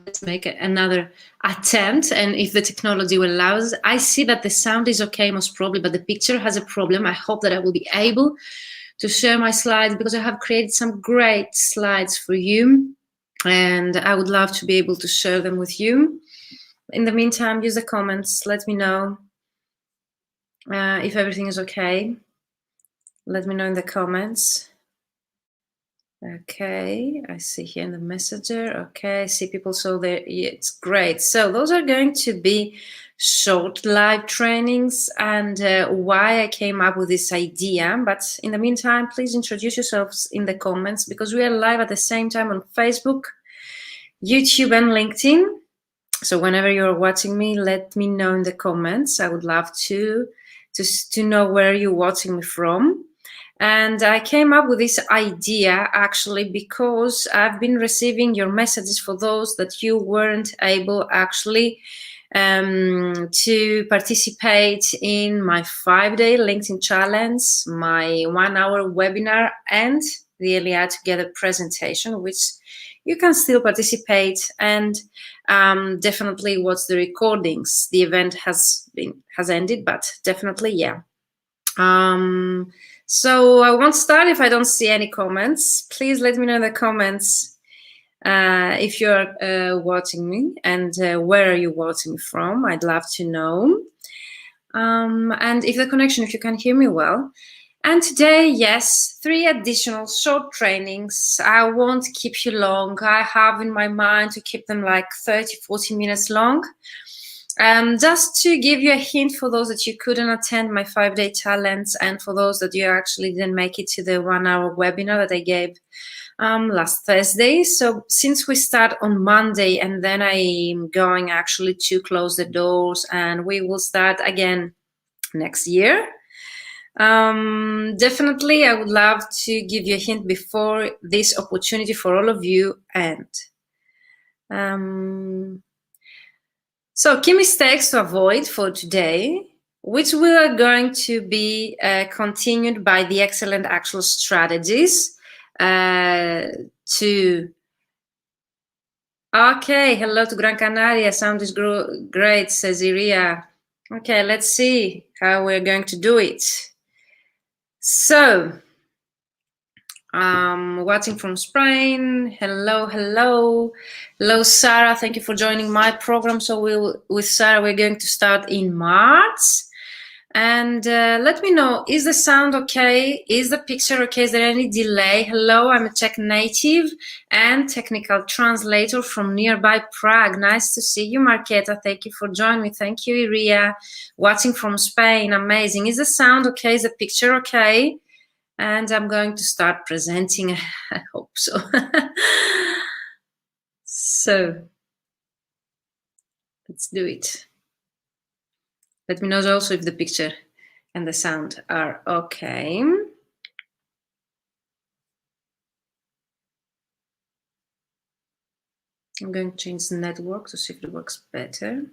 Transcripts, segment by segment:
let's make another attempt, and if the technology will allow us. I see that the sound is okay, most probably, but the picture has a problem. I hope that I will be able to share my slides, because I have created some great slides for you, and I would love to be able to share them with you. In the meantime, use the comments. Let me know if everything is okay. Let me know in the comments. Okay, I see here in the messenger. Okay, I see people, so there, yeah, it's great. So those are going to be short live trainings, and why I came up with this idea. But in the meantime, please introduce yourselves in the comments, because we are live at the same time on Facebook, YouTube, and LinkedIn. So whenever you're watching me, let me know in the comments. I would love to know where you're watching me from. And I came up with this idea actually because I've been receiving your messages for those that you weren't able actually to participate in my 5-day LinkedIn challenge, my 1-hour webinar, and the LEI Together presentation, which you can still participate and definitely watch the recordings. The event has ended, but definitely, yeah. So I won't start if I don't see any comments. Please let me know in the comments if you're watching me, and where are you watching me from. I'd love to know. And if the connection, if you can hear me well. And today, yes, 3 additional short trainings. I won't keep you long. I have in my mind to keep them like 30-40 minutes long. Just to give you a hint for those that you couldn't attend my 5-day challenge, and for those that you actually didn't make it to the 1-hour webinar that I gave last Thursday. So since we start on Monday, and then I'm going actually to close the doors, and we will start again next year. Definitely, I would love to give you a hint before this opportunity for all of you end. So key mistakes to avoid for today, which we are going to be continued by the excellent actual strategies to... Okay, hello to Gran Canaria. Sound is great, says Iria. Okay, let's see how we're going to do it. So, watching from Spain. Hello, Sarah. Thank you for joining my program. So with Sarah, we're going to start in March. And let me know, is the sound okay? Is the picture okay? Is there any delay? Hello, I'm a Czech native and technical translator from nearby Prague. Nice to see you, Marketa. Thank you for joining me. Thank you, Iria. Watching from Spain. Amazing. Is the sound okay? Is the picture okay? And I'm going to start presenting. I hope so. So let's do it. Let me know also if the picture and the sound are okay. I'm going to change the network to see if it works better.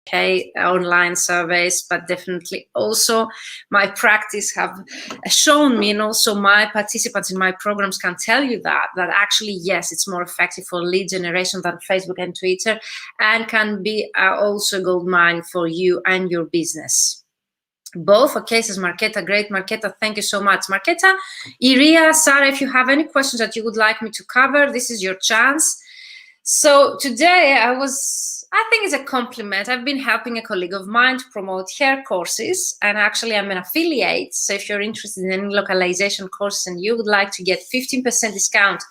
Okay, online surveys, but definitely also my practice have shown me, and also my participants in my programs can tell you that actually, yes, it's more effective for lead generation than Facebook and Twitter, and can be also a gold mine for you and your business. Both. Okay, says Marketa. Great, Marketa. Thank you so much. Marketa, Iria, Sarah, if you have any questions that you would like me to cover, this is your chance. So today I think it's a compliment. I've been helping a colleague of mine to promote her courses, and actually I'm an affiliate. So if you're interested in any localization course and you would like to get 15% discount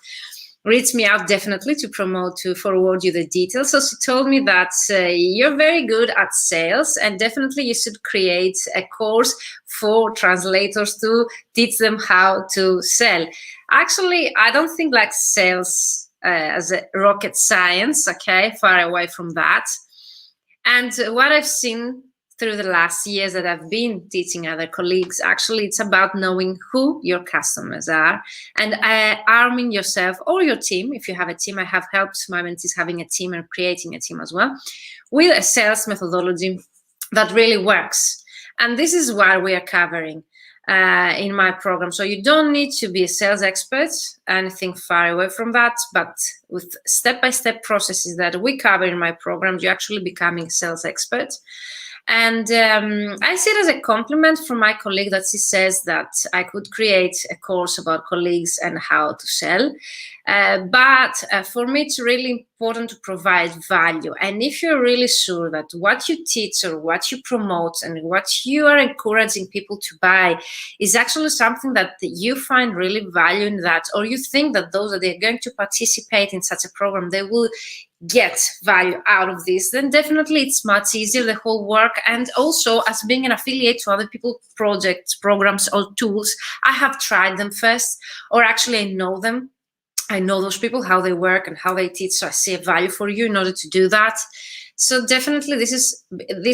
reached me out definitely to forward you the details. So she told me that you're very good at sales, and definitely you should create a course for translators to teach them how to sell. Actually, I don't think like sales as a rocket science, okay, far away from that. And what I've seen through the last years that I've been teaching other colleagues, actually, it's about knowing who your customers are and arming yourself or your team. If you have a team, I have helped my mentees having a team and creating a team as well, with a sales methodology that really works. And this is what we are covering in my program. So you don't need to be a sales expert, anything far away from that, but with step-by-step processes that we cover in my programs, you're actually becoming a sales expert. And I see it as a compliment from my colleague that she says that I could create a course about colleagues and how to sell. But for me, it's really important to provide value. And if you're really sure that what you teach or what you promote and what you are encouraging people to buy is actually something that you find really value in that, or you think that those that are going to participate in such a program, they will get value out of this, then definitely it's much easier, the whole work. And also, as being an affiliate to other people projects, programs, or tools, I have tried them first, or actually I know them. I know those people, how they work and how they teach, so I see a value for you in order to do that. So definitely this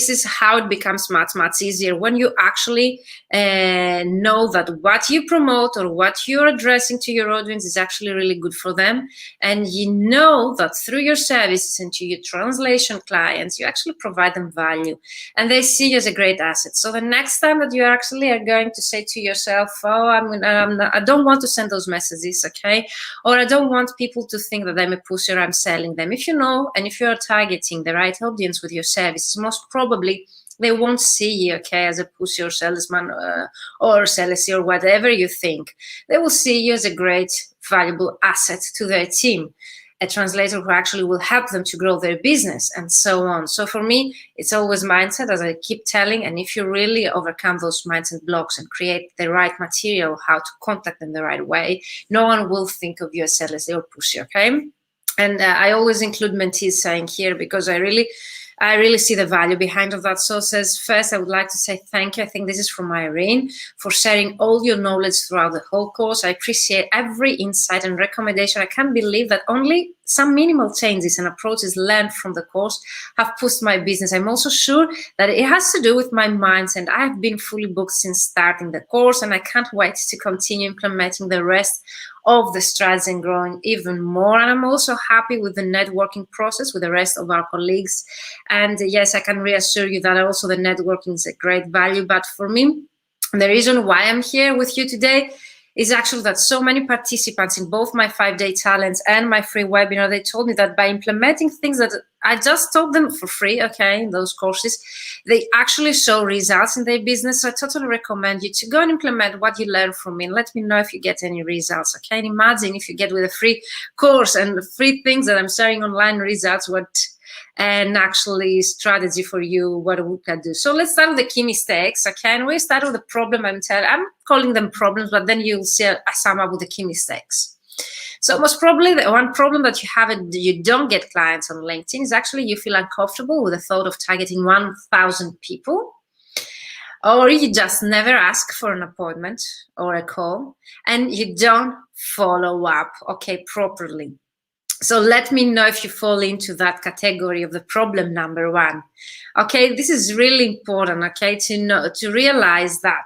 is how it becomes much easier when you actually know that what you promote or what you're addressing to your audience is actually really good for them, and you know that through your services and to your translation clients you actually provide them value and they see you as a great asset. So the next time that you actually are going to say to yourself, oh, I don't want to send those messages, okay, or I don't want people to think that I'm a pusher, I'm selling them. If you know and if you're targeting the right audience with your services, most probably they won't see you, okay, as a pushy or salesman or salesy or whatever you think. They will see you as a great, valuable asset to their team, a translator who actually will help them to grow their business and so on. So for me, it's always mindset, as I keep telling, and if you really overcome those mindset blocks and create the right material, how to contact them the right way, no one will think of you as salesy or pushy, okay? And I always include mentees saying here, because I really see the value behind of that. So says, first, I would like to say thank you. I think this is from Irene, for sharing all your knowledge throughout the whole course. I appreciate every insight and recommendation. I can't believe that only some minimal changes and approaches learned from the course have pushed my business. I'm also sure that it has to do with my mindset. I have been fully booked since starting the course, and I can't wait to continue implementing the rest of the strategy and growing even more. And I'm also happy with the networking process with the rest of our colleagues. And yes, I can reassure you that also the networking is a great value. But for me, the reason why I'm here with you today is actually that so many participants in both my 5-day challenge and my free webinar, they told me that by implementing things that I just taught them for free, okay, in those courses, they actually show results in their business. So I totally recommend you to go and implement what you learn from me and let me know if you get any results, okay? And imagine if you get with a free course and the free things that I'm sharing online results, what and actually strategy for you, what we can do. So let's start with the key mistakes, okay? And we start with the problem. I'm calling them problems, but then you'll see I sum up with the key mistakes. So most probably the one problem that you have and you don't get clients on LinkedIn is actually you feel uncomfortable with the thought of targeting 1,000 people, or you just never ask for an appointment or a call, and you don't follow up, okay, properly. So let me know if you fall into that category of the problem number one. Okay, this is really important, okay, to realize that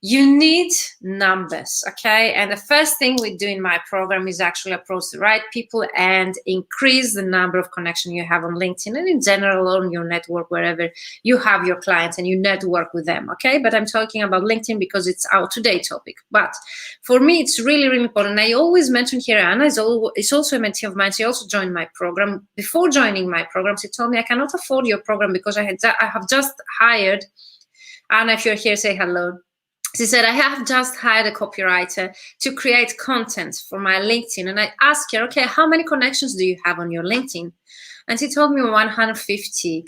you need numbers, okay? And the first thing we do in my program is actually approach the right people and increase the number of connections you have on LinkedIn and in general on your network, wherever you have your clients and you network with them, okay? But I'm talking about LinkedIn because it's our today topic. But for me, it's really, really important. I always mention here, Anna is also a mentee of mine. She also joined my program. Before joining my program, she told me, I cannot afford your program because I have just hired, Anna, if you're here, say hello. She said, I have just hired a copywriter to create content for my LinkedIn. And I asked her, okay, how many connections do you have on your LinkedIn? And she told me 150.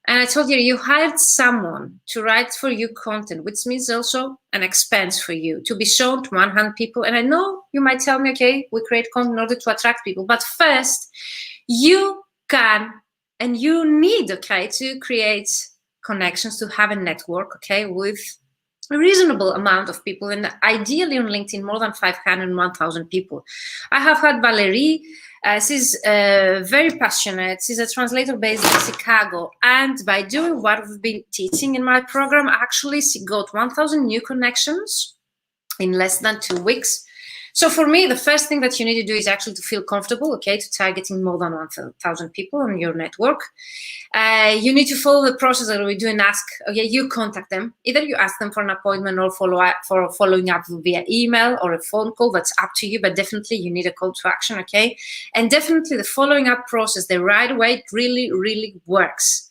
And I told you, you hired someone to write for you content, which means also an expense for you to be shown to 100 people. And I know you might tell me, okay, we create content in order to attract people. But first, you can and you need, okay, to create connections, to have a network, okay, with a reasonable amount of people, and ideally on LinkedIn, more than 500, 1,000 people. I have had Valerie. She's very passionate. She's a translator based in Chicago. And by doing what we've been teaching in my program, actually, she got 1,000 new connections in less than 2 weeks. So for me, the first thing that you need to do is actually to feel comfortable, okay, to targeting more than 1,000 people on your network. You need to follow the process that we do and ask, okay, you contact them. Either you ask them for an appointment or following up via email or a phone call, that's up to you, but definitely you need a call to action, okay? And definitely the following up process, the right way, it really, really works.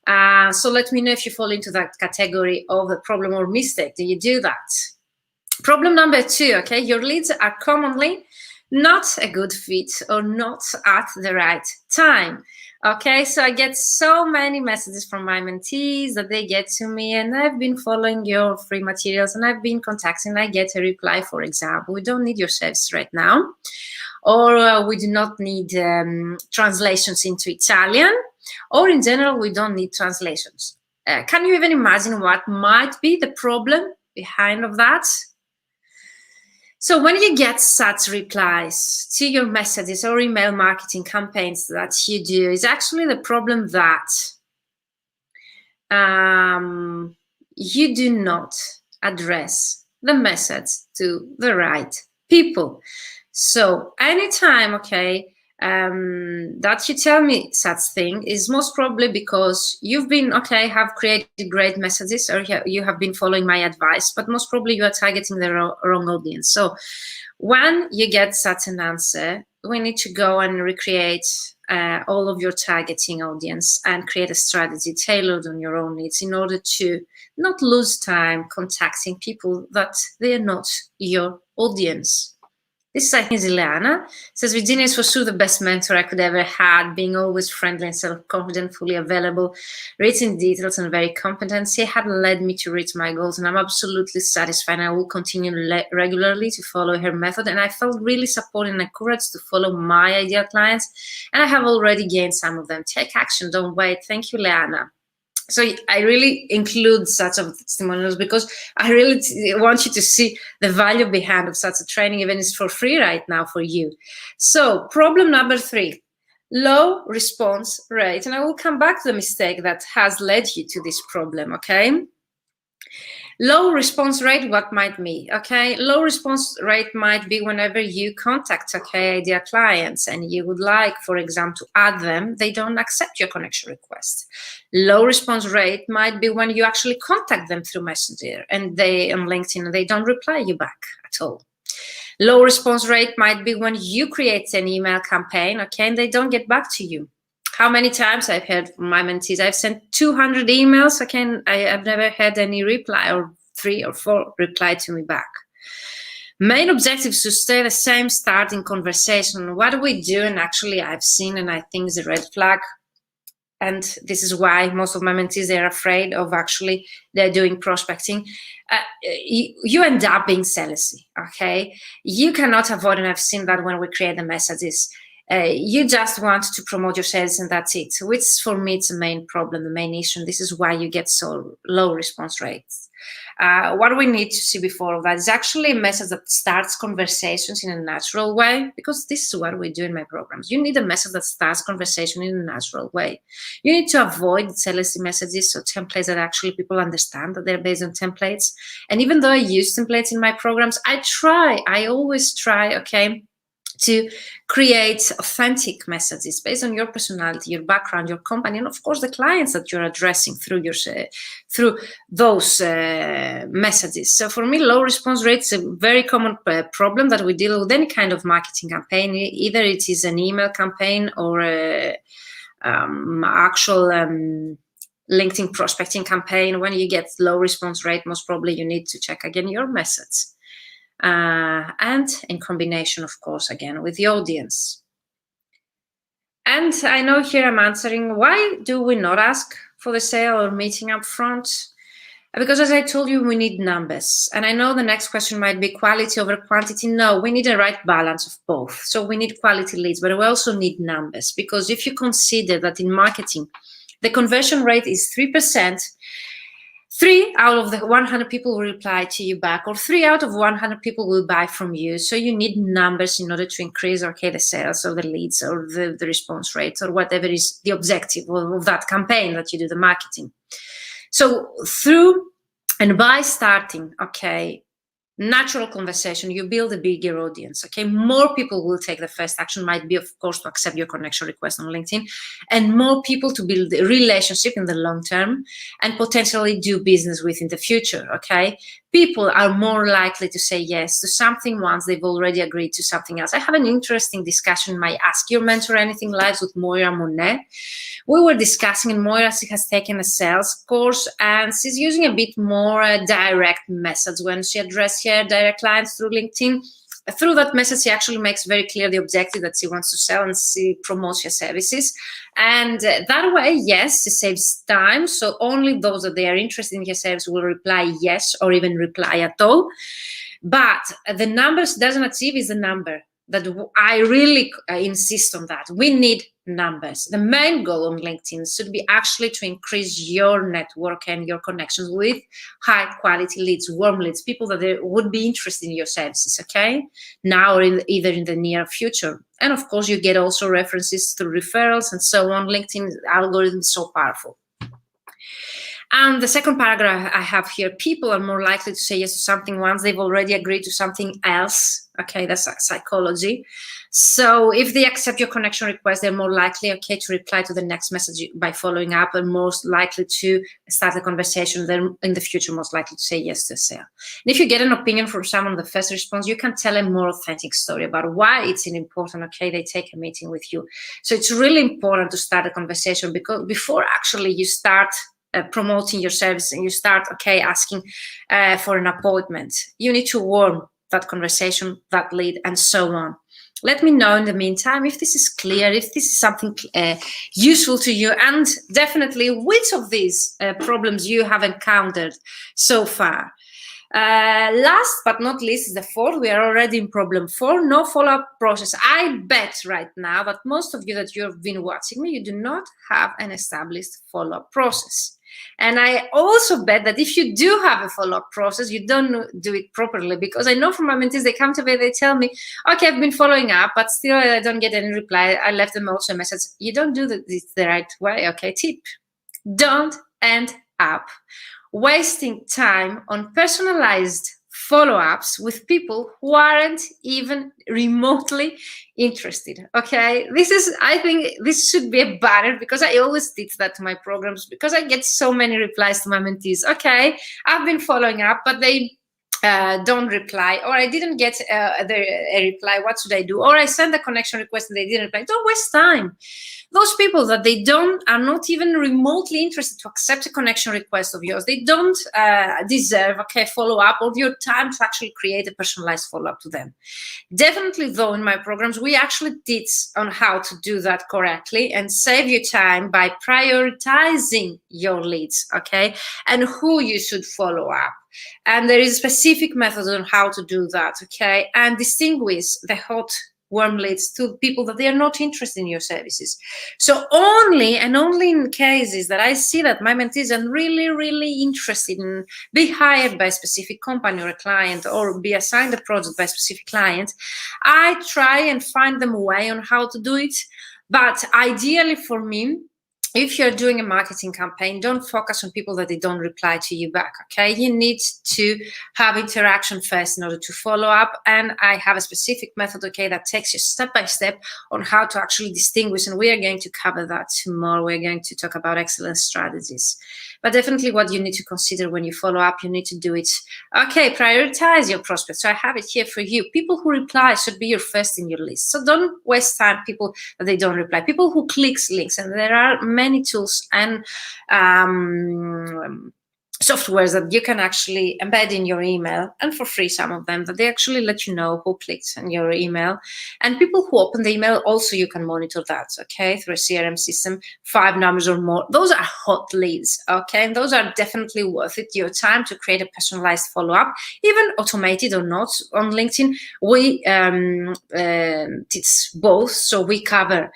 So let me know if you fall into that category of a problem or mistake. Do you do that? Problem number 2, okay, your leads are commonly not a good fit or not at the right time. Okay, so I get so many messages from my mentees that they get to me, and I've been following your free materials and I've been contacting, I get a reply, for example, we don't need your service right now, or we do not need translations into Italian, or in general, we don't need translations. Can you even imagine what might be the problem behind of that? So when you get such replies to your messages or email marketing campaigns that you do, is actually the problem that you do not address the message to the right people. So anytime, okay, that you tell me such thing is most probably because you've been, okay, have created great messages, or you have been following my advice, but most probably you are targeting the wrong audience. So when you get such an answer, we need to go and recreate all of your targeting audience and create a strategy tailored on your own needs in order to not lose time contacting people that they are not your audience. This, I think, is Ileana. Says, Virginia is for sure the best mentor I could ever had, being always friendly and self-confident, fully available, rich in details and very competent. She had led me to reach my goals, and I'm absolutely satisfied. I will continue regularly to follow her method, and I felt really supported and encouraged to follow my ideal clients, and I have already gained some of them. Take action, don't wait. Thank you, Ileana. So I really include such of testimonials because I really want you to see the value behind of such a training, even if it's for free right now for you. So problem number 3, low response rate. And I will come back to the mistake that has led you to this problem, okay? Low response rate, what might be? Okay, low response rate might be whenever you contact, okay, ideal clients and you would like, for example, to add them, they don't accept your connection request. Low response rate might be when you actually contact them through Messenger and they on LinkedIn, they don't reply you back at all. Low response rate might be when you create an email campaign, okay, and they don't get back to you. How many times I've heard from my mentees, I've sent 200 emails, I've never had any reply, or 3 or 4 reply to me back. Main objectives to stay the same starting conversation. What do we do? And actually I've seen, and I think it's a red flag, and this is why most of my mentees, they're afraid of actually, they're doing prospecting. You end up being salesy, okay? You cannot avoid, and I've seen that when we create the messages, you just want to promote your sales and that's it, which for me, it's the main problem, the main issue. And this is why you get so low response rates. What we need to see before that is actually a message that starts conversations in a natural way, because this is what we do in my programs. You need a message that starts conversation in a natural way. You need to avoid salesy messages or templates that actually people understand that they're based on templates. And even though I use templates in my programs, I always try, okay, to create authentic messages based on your personality, your background, your company, and of course the clients that you're addressing through those messages. So for me, low response rate is a very common problem that we deal with any kind of marketing campaign, either it is an email campaign or actual LinkedIn prospecting campaign. When you get low response rate, most probably you need to check again your message. And in combination, of course, again, with the audience. And I know here I'm answering, why do we not ask for the sale or meeting up front? Because as I told you, we need numbers. And I know the next question might be quality over quantity. No, we need a right balance of both. So we need quality leads, but we also need numbers. Because if you consider that in marketing, the conversion rate is 3%, 3 out of the 100 people will reply to you back, or 3 out of 100 people will buy from you. So you need numbers in order to increase, the sales or the leads or the response rates or whatever is the objective of that campaign that you do the marketing. So through and by starting, natural conversation, you build a bigger audience, more people will take the first action, might be, of course, to accept your connection request on LinkedIn, and more people to build a relationship in the long term and potentially do business with in the future, People are more likely to say yes to something once they've already agreed to something else. I have an interesting discussion in my Ask Your Mentor Anything Lives with Moira Monet. We were discussing, and Moira has taken a sales course, and she's using a bit more direct methods when she addresses her direct clients through LinkedIn. Through that message, she actually makes very clear the objective that she wants to sell, and she promotes her services. And that way, yes, she saves time. So only those that they are interested in her service will reply yes, or even reply at all. But the numbers doesn't achieve is the number that I really insist on that. We need numbers. The main goal on LinkedIn should be actually to increase your network and your connections with high quality leads, warm leads, people that would be interested in your services, now or either in the near future. And of course, you get also references through referrals and so on. LinkedIn algorithm is so powerful. And the second paragraph I have here, people are more likely to say yes to something once they've already agreed to something else. That's psychology. So if they accept your connection request, they're more likely, to reply to the next message by following up, and most likely to start a conversation. Then in the future, most likely to say yes to a sale. And if you get an opinion from someone, the first response, you can tell a more authentic story about why it's important, they take a meeting with you. So it's really important to start a conversation, because before actually you start promoting your service and you start asking for an appointment, you need to warm that conversation, that lead, and so on. Let me know in the meantime if this is clear, if this is something useful to you, and definitely which of these problems you have encountered so far. Last but not least is the fourth. We are already in problem 4, no follow-up process. I bet right now that most of you that you have been watching me, you do not have an established follow-up process. And I also bet that if you do have a follow-up process, you don't do it properly, because I know from my mentees, they come to me, they tell me, I've been following up, but still I don't get any reply. I left them also a message. You don't do this the right way, Tip. Don't end up wasting time on personalized follow-ups with people who aren't even remotely interested. I think this should be a banner, because I always teach that to my programs, because I get so many replies to my mentees. I've been following up, but they don't reply, or I didn't get a reply. What should I do? Or I sent a connection request and they didn't reply. Don't waste time. Those people that are not even remotely interested to accept a connection request of yours, they don't deserve follow-up or your time to actually create a personalized follow-up to them. Definitely, though, in my programs, we actually teach on how to do that correctly and save you time by prioritizing your leads, and who you should follow up. And there is a specific method on how to do that, and distinguish the hot warm leads to people that they are not interested in your services. So only in cases that I see that my mentees are really, really interested in be hired by a specific company or a client, or be assigned a project by a specific client, I try and find them a way on how to do it. But ideally for me, if you're doing a marketing campaign, don't focus on people that they don't reply to you back, You need to have interaction first in order to follow up. And I have a specific method, that takes you step by step on how to actually distinguish. And we are going to cover that tomorrow. We're going to talk about excellent strategies. But definitely what you need to consider when you follow up, you need to do it. Prioritize your prospects. So I have it here for you. People who reply should be your first in your list. So don't waste time, people that they don't reply. People who clicks links, and there are many tools and softwares that you can actually embed in your email, and for free, some of them, that they actually let you know who clicked on your email. And people who open the email, also you can monitor that, okay, through a CRM system, 5 numbers or more. Those are hot leads, okay, and those are definitely worth it, your time to create a personalized follow-up, even automated or not. On LinkedIn, we it's both, so we cover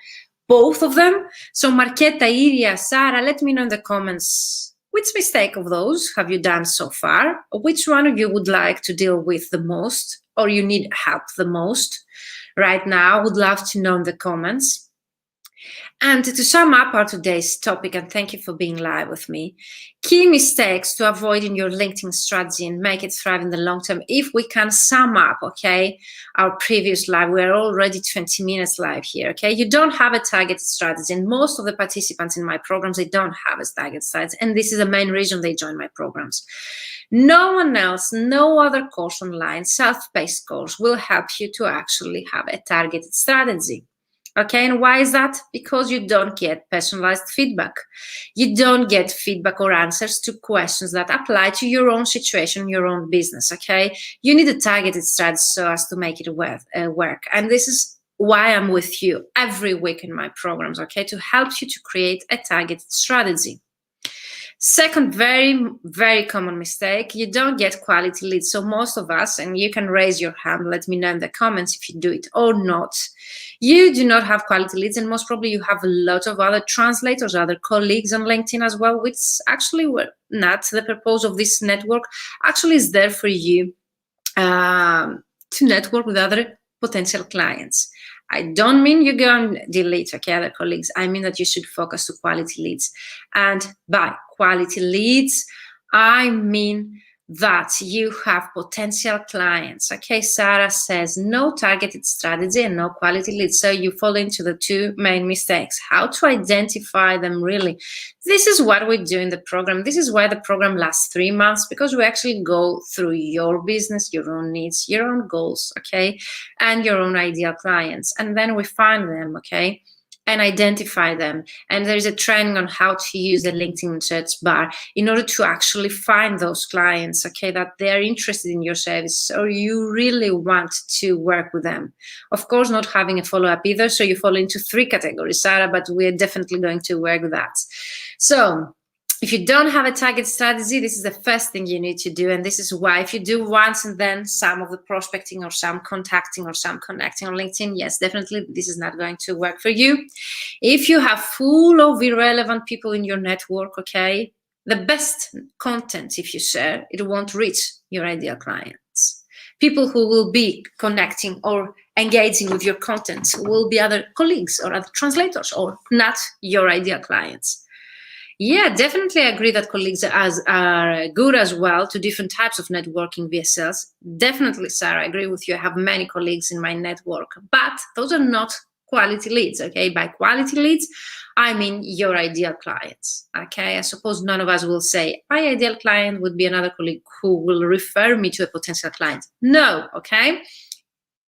both of them. So Marchetta, Iria, Sara, let me know in the comments, which mistake of those have you done so far? Which one of you would like to deal with the most, or you need help the most right now? Would love to know in the comments. And to sum up our today's topic, and thank you for being live with me, key mistakes to avoid in your LinkedIn strategy and make it thrive in the long term. If we can sum up, okay, our previous live, we're already 20 minutes live here, okay? You don't have a target strategy, and most of the participants in my programs, they don't have a target strategy, and this is the main reason they join my programs. No one else, no other course online, self-paced course will help you to actually have a targeted strategy. Okay, and why is that? Because you don't get personalized feedback. You don't get feedback or answers to questions that apply to your own situation, your own business, okay? You need a targeted strategy so as to make it work. And this is why I'm with you every week in my programs, okay? To help you to create a targeted strategy. Second, very, very common mistake, you don't get quality leads. So most of us, and you can raise your hand, let me know in the comments if you do it or not. You do not have quality leads, and most probably you have a lot of other translators, other colleagues on LinkedIn as well, which actually were not the purpose of this network. Actually is there for you to network with other potential clients. I don't mean you go and delete, okay, other colleagues. I mean that you should focus to quality leads. And by quality leads, I mean that you have potential clients. Okay, Sarah says no targeted strategy and no quality leads. So you fall into the two main mistakes. How to identify them really? This is what we do in the program. This is why the program lasts 3 months, because we actually go through your business, your own needs, your own goals, okay, and your own ideal clients. And then we find them, okay, and identify them. And there's a training on how to use the LinkedIn search bar in order to actually find those clients, okay, that they're interested in your service or you really want to work with them. Of course, not having a follow-up either. So you fall into 3 categories, Sarah, but we're definitely going to work with that. So if you don't have a target strategy, this is the first thing you need to do. And this is why if you do once and then some of the prospecting or some contacting or some connecting on LinkedIn, yes, definitely this is not going to work for you. If you have full of irrelevant people in your network, okay, the best content, if you share, it won't reach your ideal clients. People who will be connecting or engaging with your content will be other colleagues or other translators or not your ideal clients. Yeah, definitely agree that colleagues are good as well to different types of networking via sales. Definitely, Sarah, I agree with you. I have many colleagues in my network, but those are not quality leads, okay? By quality leads, I mean your ideal clients, okay? I suppose none of us will say, my ideal client would be another colleague who will refer me to a potential client. No, okay?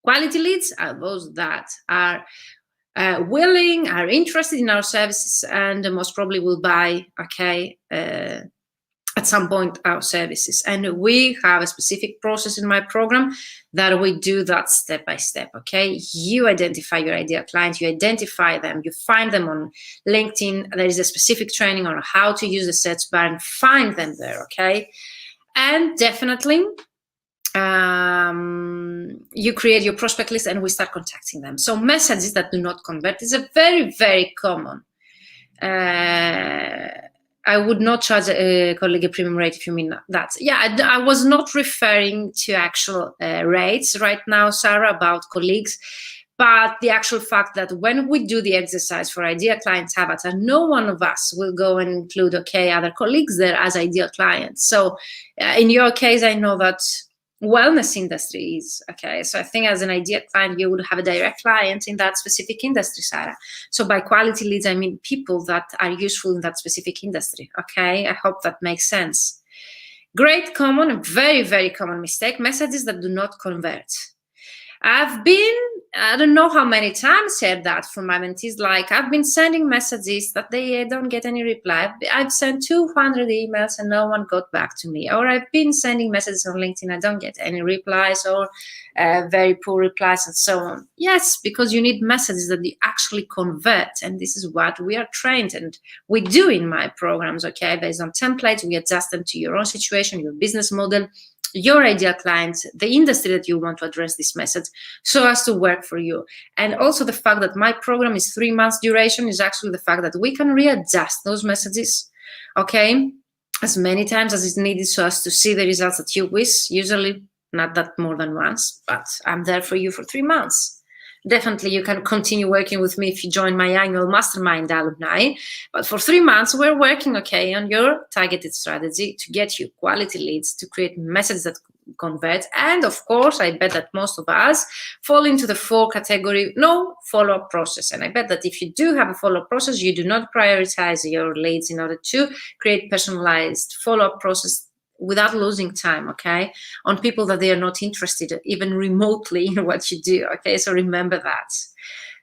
Quality leads are those that are willing, are interested in our services, and most probably will buy, okay, at some point our services. And we have a specific process in my program that we do that step by step, okay? You identify your ideal client, you identify them, you find them on LinkedIn. There is a specific training on how to use the search bar and find them there, okay? And definitely, you create your prospect list and we start contacting them. So messages that do not convert is a very, very common. I would not charge a colleague a premium rate if you mean that. Yeah, I was not referring to actual rates right now, Sarah, about colleagues, but the actual fact that when we do the exercise for ideal clients avatar, no one of us will go and include, okay, other colleagues there as ideal clients. So in your case, I know that wellness industries, okay, so I think as an ideal client you would have a direct client in that specific industry, Sarah. So by quality leads I mean people that are useful in that specific industry, okay? I hope that makes sense. Great common, very, very common mistake, messages that do not convert. I've been, I don't know how many times said that from my mentees, like I've been sending messages that they don't get any reply. I've sent 200 emails and no one got back to me. Or I've been sending messages on LinkedIn, I don't get any replies, or very poor replies and so on. Yes, because you need messages that you actually convert. And this is what we are trained and we do in my programs, okay? Based on templates, we adjust them to your own situation, your business model, your ideal client, the industry that you want to address this message, so as to work for you. And also the fact that my program is 3 months duration is actually the fact that we can readjust those messages, okay, as many times as is needed so as to see the results that you wish, usually not that more than once, but I'm there for you for 3 months. Definitely, you can continue working with me if you join my annual mastermind alumni. But for 3 months, we're working, okay, on your targeted strategy to get you quality leads, to create messages that convert. And of course, I bet that most of us fall into the 4 category, no follow-up process. And I bet that if you do have a follow-up process, you do not prioritize your leads in order to create personalized follow-up process without losing time, okay, on people that they are not interested even remotely in what you do, okay? So remember that.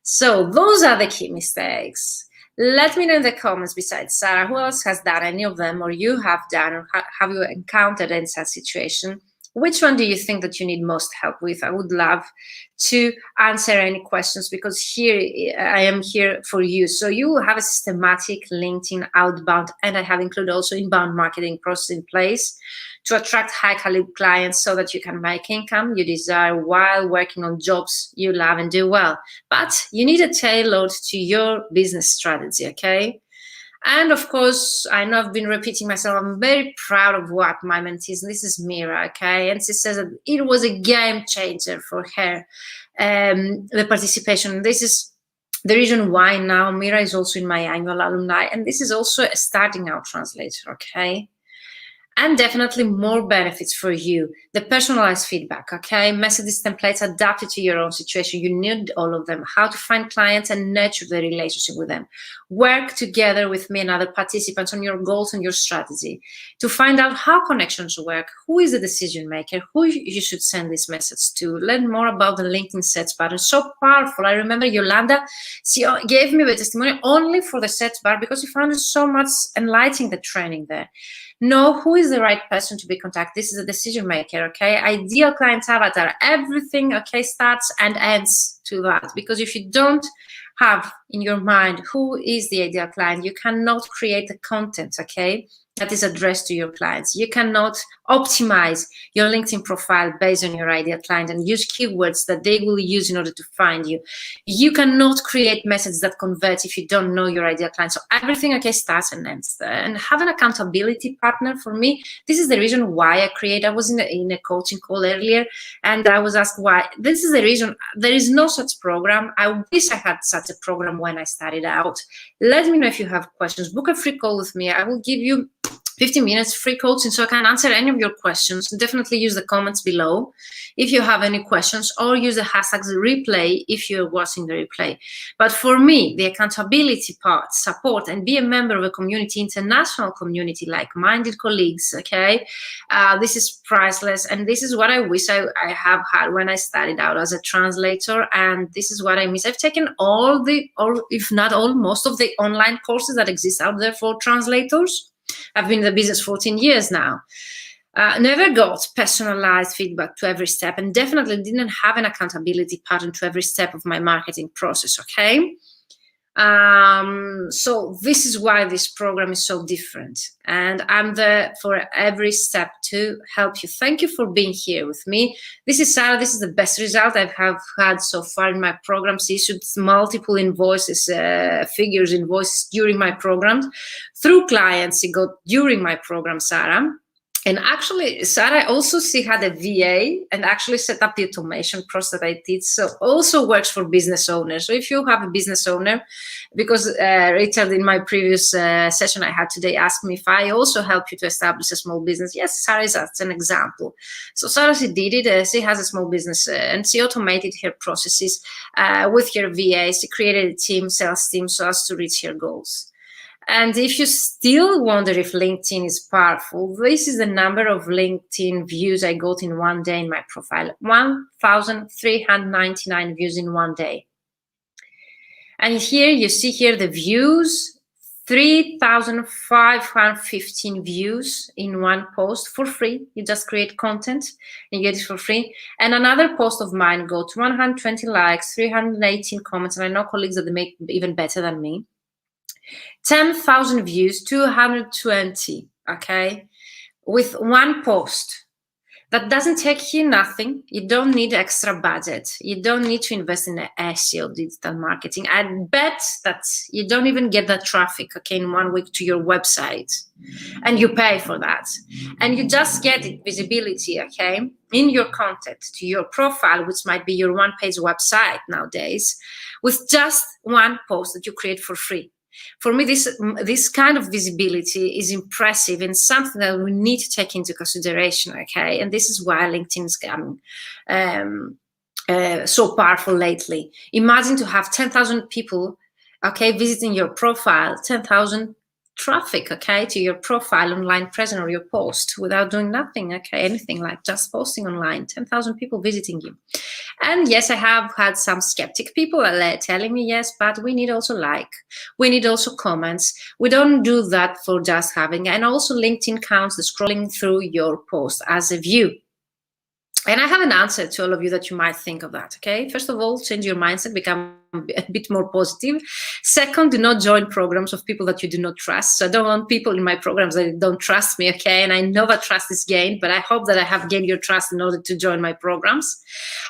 So those are the key mistakes. Let me know in the comments, besides Sarah, who else has done any of them, or you have done, or have you encountered in such situation? Which one do you think that you need most help with? I would love to answer any questions, because here I am here for you. So you will have a systematic LinkedIn outbound, and I have included also inbound marketing process in place to attract high caliber clients so that you can make income you desire while working on jobs you love and do well. But you need it tailored to your business strategy, okay? And of course, I know I've been repeating myself, I'm very proud of what my mentees, this is Mira, okay? And she says that it was a game changer for her, the participation. This is the reason why now Mira is also in my annual alumni, and this is also a starting out translator, okay? And definitely more benefits for you. The personalized feedback, okay? Messages, templates adapted to your own situation. You need all of them. How to find clients and nurture the relationship with them. Work together with me and other participants on your goals and your strategy to find out how connections work, who is the decision maker, who you should send this message to. Learn more about the LinkedIn search button. So powerful. I remember Yolanda, she gave me the testimony only for the search bar because she found it so much enlightening, the training there. Know who is the right person to be contacted. This is a decision maker, okay? Ideal client avatar, everything, okay, starts and ends to that. Because if you don't have in your mind who is the ideal client, you cannot create the content, okay, that is addressed to your clients. You cannot optimize your LinkedIn profile based on your ideal client and use keywords that they will use in order to find you. You cannot create messages that convert if you don't know your ideal client. So everything, okay, starts and ends there. And have an accountability partner. For me, this is the reason why I was in a coaching call earlier, and I was asked why. This is the reason. There is no such program. I wish I had such a program when I started out. Let me know if you have questions. Book a free call with me. I will give you 15 minutes free coaching so I can answer any of your questions. Definitely use the comments below if you have any questions, or use the hashtags replay if you're watching the replay. But for me, the accountability part, support, and be a member of a community, international community, like-minded colleagues, okay? This is priceless, and this is what I wish I have had when I started out as a translator, and this is what I miss. I've taken all the, or if not all, most of the online courses that exist out there for translators. I've been in the business 14 years now. Never got personalized feedback to every step, and definitely didn't have an accountability pattern to every step of my marketing process, okay? So this is why this program is so different, and I'm there for every step to help you. Thank you for being here with me. This is Sarah. This is the best result I have had so far in my programs. Issued multiple invoices, figures invoices during my programs through clients. It got during my program, Sarah. And actually, Sarah also, she had a VA and actually set up the automation process that I did. So also works for business owners. So if you have a business owner, because Richard in my previous session I had today asked me if I also help you to establish a small business. Yes, Sarah is that's an example. So Sarah, she did it. She has a small business and she automated her processes with her VA. She created a team, sales team, so as to reach her goals. And if you still wonder if LinkedIn is powerful, this is the number of LinkedIn views I got in one day in my profile. 1,399 views in one day. And here you see here the views, 3,515 views in one post for free. You just create content and you get it for free. And another post of mine got 120 likes, 318 comments, and I know colleagues that they make even better than me. 10,000 views, 220, okay, with one post. That doesn't take you nothing. You don't need extra budget. You don't need to invest in SEO, digital marketing. I bet that you don't even get that traffic, okay, in 1 week to your website, and you pay for that. And you just get it, visibility, okay, in your content to your profile, which might be your one-page website nowadays, with just one post that you create for free. For me, this kind of visibility is impressive and something that we need to take into consideration, okay? And this is why LinkedIn is becoming so powerful lately. Imagine to have 10,000 people, okay, visiting your profile, 10,000 traffic, okay, to your profile, online presence, or your post without doing nothing, okay, anything, like just posting online, 10,000 people visiting you. And yes, I have had some skeptic people telling me, yes, but we need also we need also comments. We don't do that for just having, and also LinkedIn counts the scrolling through your post as a view. And I have an answer to all of you that you might think of that, okay? First of all, change your mindset, become a bit more positive. Second, do not join programs of people that you do not trust. So I don't want people in my programs that don't trust me, okay? And I know that trust is gained, but I hope that I have gained your trust in order to join my programs.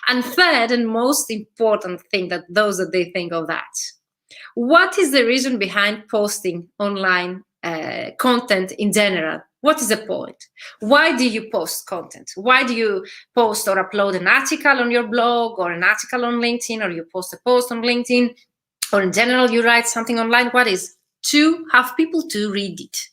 And third, and most important thing, that those that they think of that. What is the reason behind posting online content in general? What is the point? Why do you post content? Why do you post or upload an article on your blog, or an article on LinkedIn, or you post a post on LinkedIn, or in general you write something online? What is? To have people to read it,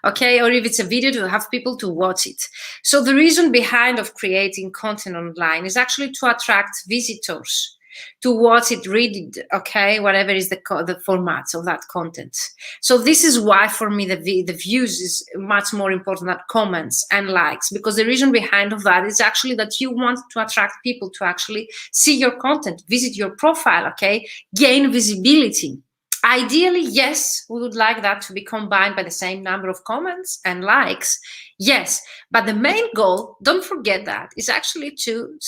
okay? Or if it's a video, to have people to watch it. So the reason behind of creating content online is actually to attract visitors, to watch it, read it, okay, whatever is the format of that content. So this is why for me the views is much more important than comments and likes, because the reason behind of that is actually that you want to attract people to actually see your content, visit your profile, okay, gain visibility. Ideally, yes, we would like that to be combined by the same number of comments and likes, yes, but the main goal, don't forget that, is actually to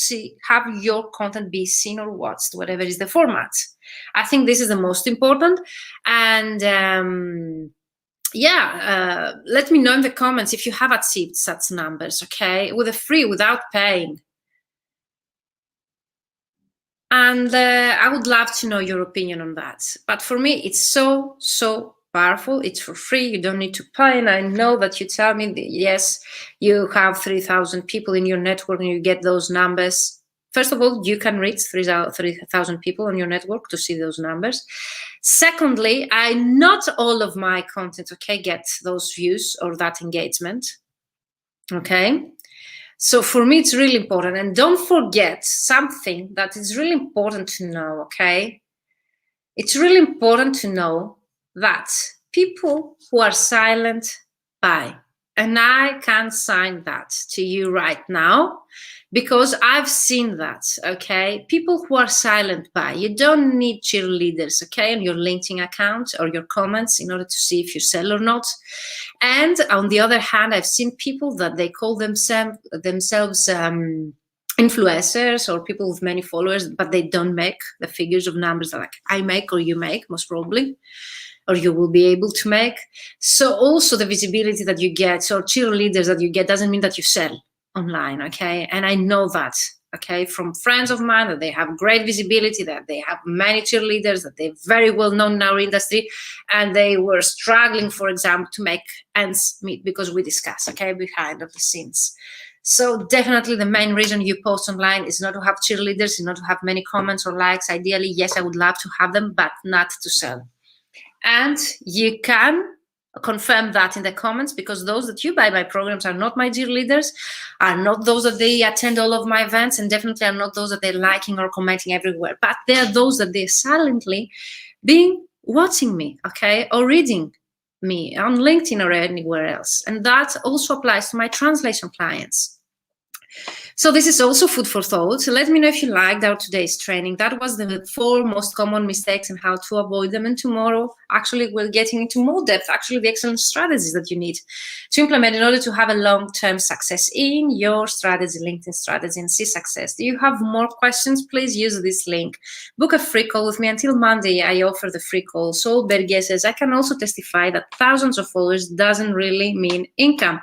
have your content be seen or watched, whatever is the format. I think this is the most important. And let me know in the comments if you have achieved such numbers, okay, with a free, without paying. And I would love to know your opinion on that. But for me, it's so powerful. It's for free. You don't need to pay. And I know that you tell me that, yes, you have 3,000 people in your network and you get those numbers. First of all, you can reach 3,000 people on your network to see those numbers. Secondly, not all of my content, okay, gets those views or that engagement, okay? So for me, it's really important. And don't forget something that is really important to know, okay? It's really important to know that people who are silent buy. And I can sign that to you right now, because I've seen that, okay? People who are silent buy. You don't need cheerleaders, okay, on your LinkedIn account or your comments in order to see if you sell or not. And on the other hand, I've seen people that they call themselves influencers or people with many followers, but they don't make the figures of numbers like I make or you make, most probably, or you will be able to make. So also the visibility that you get, or cheerleaders that you get, doesn't mean that you sell online, okay? And I know that, okay, from friends of mine, that they have great visibility, that they have many cheerleaders, that they're very well known in our industry, and they were struggling, for example, to make ends meet, because we discuss, okay, behind of the scenes. So definitely the main reason you post online is not to have cheerleaders, is not to have many comments or likes. Ideally, yes, I would love to have them, but not to sell. And you can confirm that in the comments, because those that you buy my programs are not my cheerleaders, are not those that they attend all of my events, and definitely are not those that they're liking or commenting everywhere, but they're those that they're silently watching me, okay, or reading me on LinkedIn or anywhere else. And that also applies to my translation clients. So this is also food for thought. So let me know if you liked our today's training. That was the 4 most common mistakes and how to avoid them. And tomorrow, actually, we're getting into more depth, actually the excellent strategies that you need to implement in order to have a long-term success in your strategy, LinkedIn strategy, and see success. Do you have more questions? Please use this link. Book a free call with me. Until Monday, I offer the free call. So Berge says, I can also testify that thousands of followers doesn't really mean income.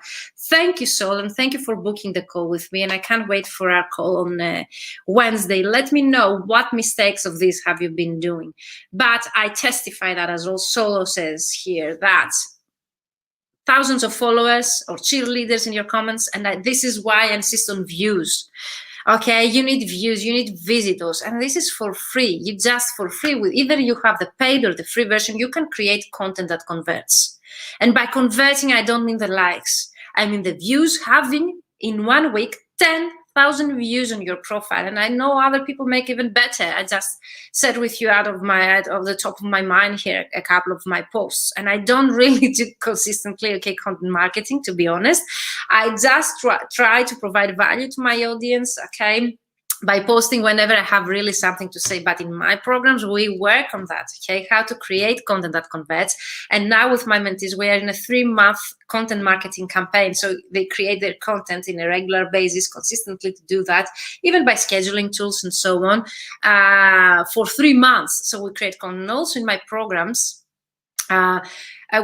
Thank you, Sol, and thank you for booking the call with me. And I can't wait for our call on Wednesday. Let me know what mistakes of this have you been doing. But I testify that, as Solo says here, that thousands of followers or cheerleaders in your comments, and this is why I insist on views. Okay, you need views, you need visitors, and this is for free. You just for free, with either you have the paid or the free version, you can create content that converts. And by converting, I don't mean the likes. I mean the views, having in 1 week 10,000 views on your profile. And I know other people make even better. I just said with you out of the top of my mind here a couple of my posts. And I don't really do consistently content marketing, to be honest. I just try to provide value to my audience, okay, by posting whenever I have really something to say. But in my programs, we work on that, okay, how to create content that converts. And now with my mentees, we are in a 3-month content marketing campaign. So they create their content in a regular basis, consistently to do that, even by scheduling tools and so on, for 3 months. So we create content. Also in my programs,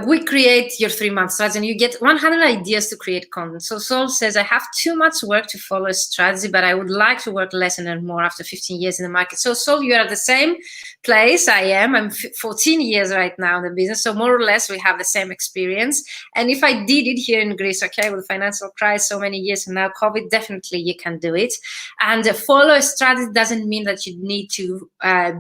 we create your 3-month strategy, and you get 100 ideas to create content. So Sol says, I have too much work to follow a strategy, but I would like to work less and earn more after 15 years in the market. So Sol, you are at the same place I am. I'm 14 years right now in the business. So more or less we have the same experience. And if I did it here in Greece, okay, with financial crisis so many years and now COVID, definitely you can do it. And follow a strategy doesn't mean that you need to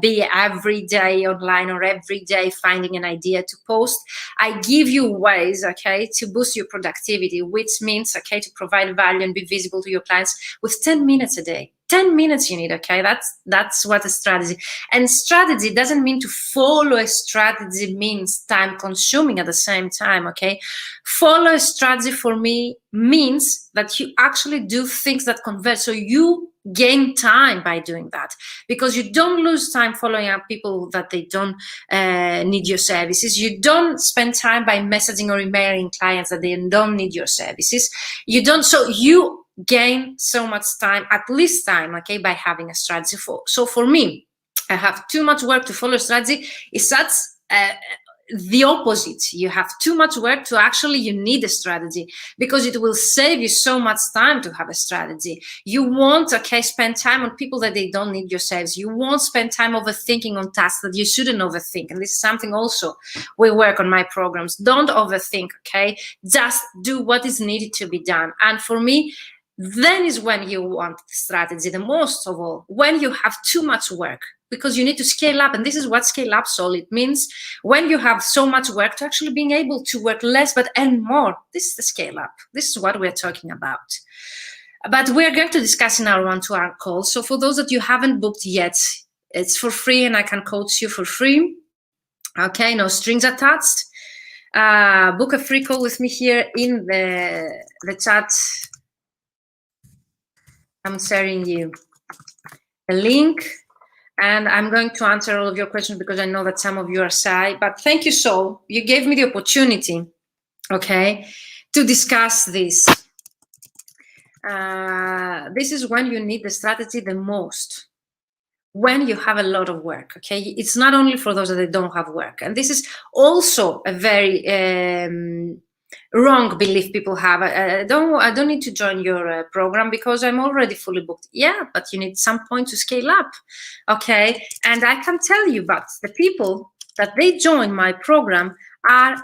be every day online or every day finding an idea to post. I give you ways, okay, to boost your productivity, which means, okay, to provide value and be visible to your clients with 10 minutes a day. 10 minutes you need, okay? That's what a strategy. And strategy doesn't mean to follow a strategy means time consuming at the same time, okay? Follow a strategy for me means that you actually do things that convert. So you gain time by doing that, because you don't lose time following up people that they don't need your services. You don't spend time by messaging or emailing clients that they don't need your services. You don't, so you gain so much time, at least time, okay, by having a strategy. So for me, I have too much work to follow strategy. Is that the opposite? You have too much work to actually, you need a strategy, because it will save you so much time to have a strategy. You won't, okay, spend time on people that they don't need your service. You won't spend time overthinking on tasks that you shouldn't overthink. And this is something also we work on my programs. Don't overthink, okay? Just do what is needed to be done. And for me, then is when you want strategy the most of all, when you have too much work, because you need to scale up. And this is what scale up, Sol. It means when you have so much work to actually being able to work less but earn more. This is the scale up. This is what we're talking about. But we're going to discuss in our one-to-one call. So for those that you haven't booked yet, it's for free and I can coach you for free. Okay, no strings attached. Book a free call with me here in the chat. I'm sharing you a link, and I'm going to answer all of your questions because I know that some of you are shy. But thank you, Sol. You gave me the opportunity, okay, to discuss this. This is when you need the strategy the most, when you have a lot of work, okay? It's not only for those that don't have work. And this is also a very wrong belief people have. I don't need to join your program because I'm already fully booked. Yeah, but you need some point to scale up, okay? And I can tell you, but the people that they join my program are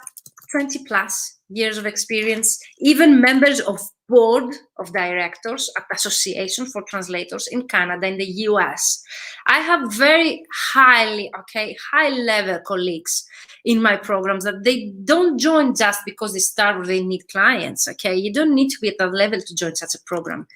20 plus years of experience, even members of board of directors at Association for Translators in Canada, in the US. I have very high level colleagues in my programs that they don't join just because they start or they need clients, okay? You don't need to be at that level to join such a program.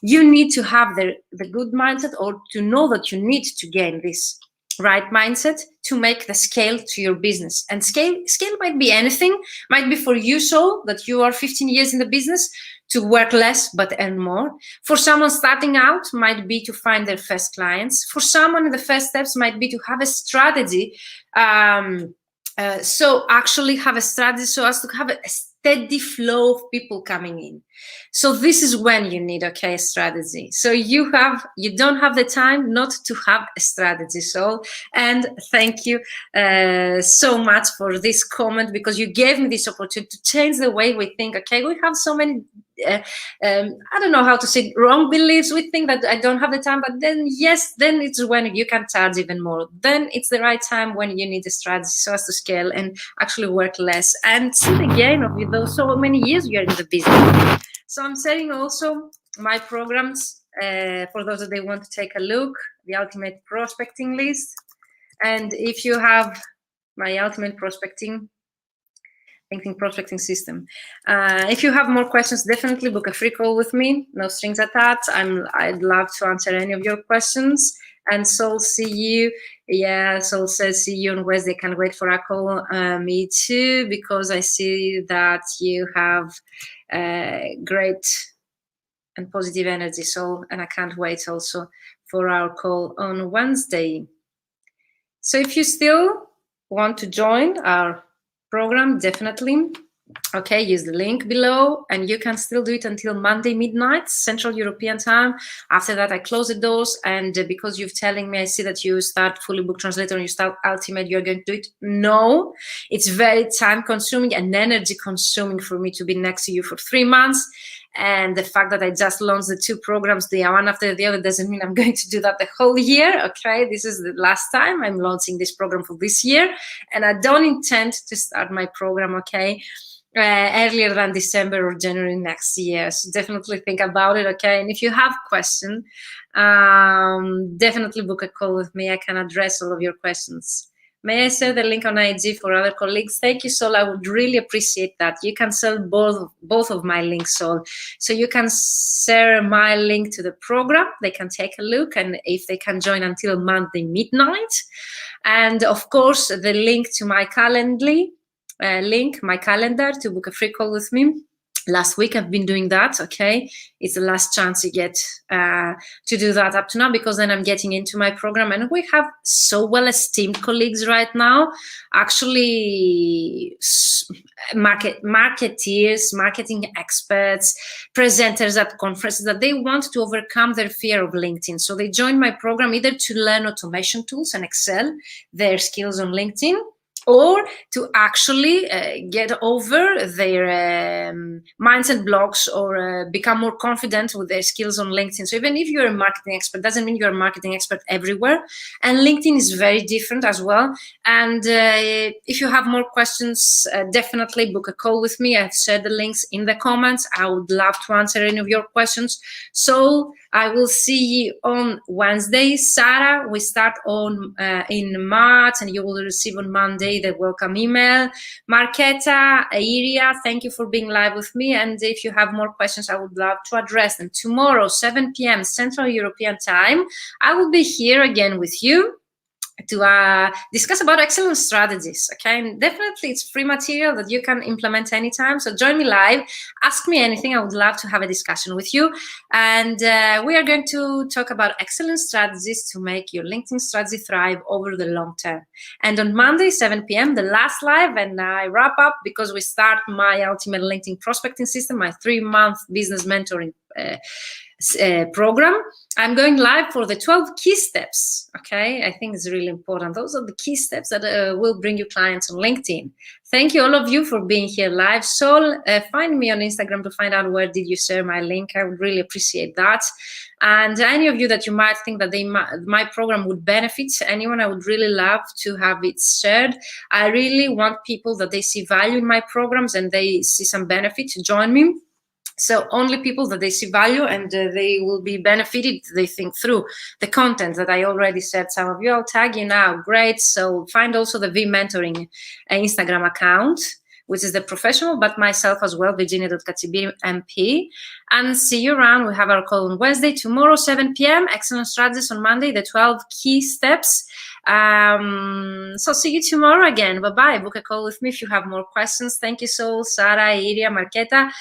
You need to have the good mindset, or to know that you need to gain this right mindset to make the scale to your business. And scale might be anything, might be for you, so that you are 15 years in the business, to work less but earn more. For someone starting out, might be to find their first clients. For someone, the first steps might be to have a strategy. So actually have a strategy so as to have a steady flow of people coming in. So this is when you need, okay, a strategy. So you don't have the time not to have a strategy. So, and thank you so much for this comment, because you gave me this opportunity to change the way we think. Okay, we have so many I don't know how to say, wrong beliefs. We think that I don't have the time, but then yes, then it's when you can charge even more. Then it's the right time when you need a strategy so as to scale and actually work less and see the gain of those so many years you're in the business. So I'm setting also my programs for those that they want to take a look, the Ultimate Prospecting List. And if you have my Ultimate Prospecting LinkedIn Prospecting System, if you have more questions, definitely book a free call with me, no strings attached. I'd love to answer any of your questions. And Sol, see you. Yeah, Sol says see you on Wednesday. Can't wait for a call. Me too, because I see that you have great and positive energy, Sol, and I can't wait also for our call on Wednesday. So if you still want to join our program, definitely, okay, use the link below, and you can still do it until Monday midnight Central European time. After that, I close the doors, and because you're telling me, I see that you start Fully Booked Translator and you start Ultimate, you're going to do it. No, it's very time consuming and energy consuming for me to be next to you for 3 months. And the fact that I just launched the 2 programs, the one after the other, doesn't mean I'm going to do that the whole year. Okay, this is the last time I'm launching this program for this year, and I don't intend to start my program, okay, earlier than December or January next year. So definitely think about it, okay? And if you have questions, definitely book a call with me. I can address all of your questions. May I share the link on IG for other colleagues? Thank you, Sol. I would really appreciate that. You can sell both of my links, Sol. So you can share my link to the program. They can take a look, and if they can join until Monday midnight. And of course, the link to my Calendly, my calendar to book a free call with me. Last week I've been doing that, okay? It's the last chance you get to do that up to now, because then I'm getting into my program, and we have so well-esteemed colleagues right now, actually marketeers, marketing experts, presenters at conferences, that they want to overcome their fear of LinkedIn. So they join my program either to learn automation tools and excel their skills on LinkedIn, or to actually get over their mindset blocks, or become more confident with their skills on LinkedIn. So even if you're a marketing expert, doesn't mean you're a marketing expert everywhere. And LinkedIn is very different as well. And if you have more questions, definitely book a call with me. I've shared the links in the comments. I would love to answer any of your questions. So I will see you on Wednesday. Sarah, we start on in March, and you will receive on Monday the welcome email. Marketa, Iria, thank you for being live with me. And if you have more questions, I would love to address them. Tomorrow, 7 p.m. Central European time, I will be here again with you to discuss about excellent strategies, okay? And definitely it's free material that you can implement anytime. So join me live, ask me anything. I would love to have a discussion with you. And we are going to talk about excellent strategies to make your LinkedIn strategy thrive over the long term. And on Monday, 7 p.m., the last live, and I wrap up because we start my Ultimate LinkedIn Prospecting System, my 3-month business mentoring program. I'm going live for the 12 key steps, okay? I think it's really important. Those are the key steps that will bring you clients on LinkedIn. Thank you, all of you, for being here live. Sol, find me on Instagram to find out where did you share my link. I would really appreciate that. And any of you that you might think that my program would benefit anyone, I would really love to have it shared. I really want people that they see value in my programs and they see some benefit to join me. So only people that they see value and they will be benefited, they think, through the content that I already said. Some of you, I'll tag you now. Great. So find also the V Mentoring Instagram account, which is the professional, but myself as well, Virginia.Katsibiri MP. And see you around. We have our call on Wednesday. Tomorrow, 7 p.m. Excellent strategies on Monday, the 12 key steps. So see you tomorrow again. Bye-bye. Book a call with me if you have more questions. Thank you, Sol, Sara, Iria, Marqueta.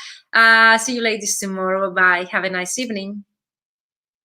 See you ladies tomorrow. Bye-bye. Have a nice evening.